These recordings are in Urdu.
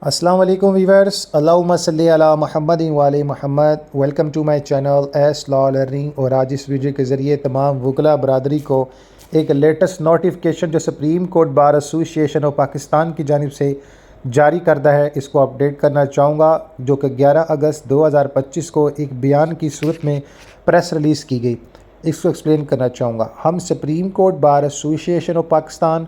السلام علیکم ویورز، اللہم صلی علی محمد وعلی محمد۔ Welcome to my channel S law learning. اور آج اس ویڈیو کے ذریعے تمام وکلاء برادری کو ایک لیٹسٹ نوٹیفیکیشن جو سپریم کورٹ بار ایسوسی ایشن آف پاکستان کی جانب سے جاری کردہ ہے، اس کو اپڈیٹ کرنا چاہوں گا، جو کہ 11 اگست 2025 کو ایک بیان کی صورت میں پریس ریلیز کی گئی۔ اس کو ایکسپلین کرنا چاہوں گا۔ ہم سپریم کورٹ بار ایسوسی ایشن آف پاکستان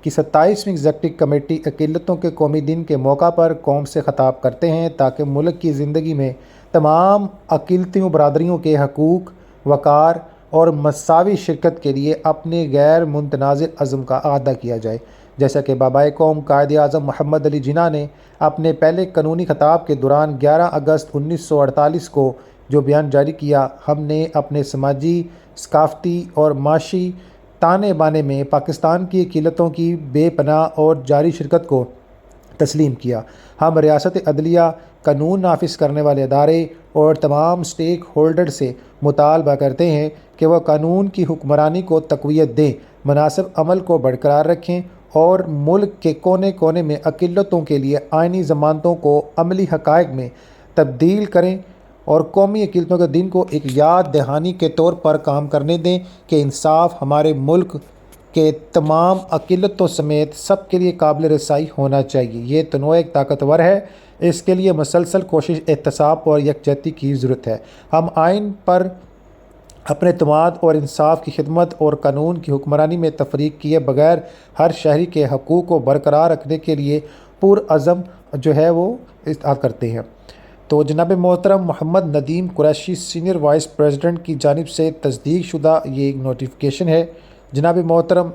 کی 27ویں ایگزیکٹو کمیٹی اقلیتوں کے قومی دن کے موقع پر قوم سے خطاب کرتے ہیں تاکہ ملک کی زندگی میں تمام اقلیتی برادریوں کے حقوق، وقار اور مساوی شرکت کے لیے اپنے غیر متنازع عزم کا اعادہ کیا جائے۔ جیسا کہ بابائے قوم قائد اعظم محمد علی جناح نے اپنے پہلے قانونی خطاب کے دوران 11 اگست 1948 کو جو بیان جاری کیا، ہم نے اپنے سماجی، ثقافتی اور معاشی تانے بانے میں پاکستان کی اقلیتوں کی بے پناہ اور جاری شرکت کو تسلیم کیا۔ ہم ریاست عدلیہ، قانون نافذ کرنے والے ادارے اور تمام سٹیک ہولڈر سے مطالبہ کرتے ہیں کہ وہ قانون کی حکمرانی کو تقویت دیں، مناسب عمل کو برقرار رکھیں اور ملک کے کونے کونے میں اقلیتوں کے لیے آئینی ضمانتوں کو عملی حقائق میں تبدیل کریں اور قومی اقلیتوں کے دن کو ایک یاد دہانی کے طور پر کام کرنے دیں کہ انصاف ہمارے ملک کے تمام اقلیتوں سمیت سب کے لیے قابل رسائی ہونا چاہیے۔ یہ تنوع ایک طاقتور ہے، اس کے لیے مسلسل کوشش، احتساب اور یکجہتی کی ضرورت ہے۔ ہم آئین پر اپنے اعتماد اور انصاف کی خدمت اور قانون کی حکمرانی میں تفریق کیے بغیر ہر شہری کے حقوق کو برقرار رکھنے کے لیے پرعزم وہ استعد کرتے ہیں۔ تو جناب محترم Muhammad Nadeem Qureshi senior vice president کی جانب سے تصدیق شدہ یہ ایک نوٹیفیکیشن ہے۔ جناب محترم،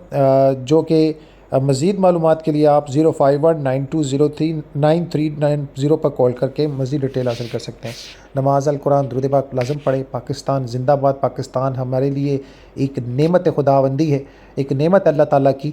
جو کہ مزید معلومات کے لیے آپ 05192039390 پر کال کر کے مزید ڈیٹیل حاصل کر سکتے ہیں۔ نماز القرآن درود پاک لازم پڑھیں۔ پاکستان زندہ باد۔ پاکستان ہمارے لیے ایک نعمت خداوندی ہے، ایک نعمت اللہ تعالیٰ کی۔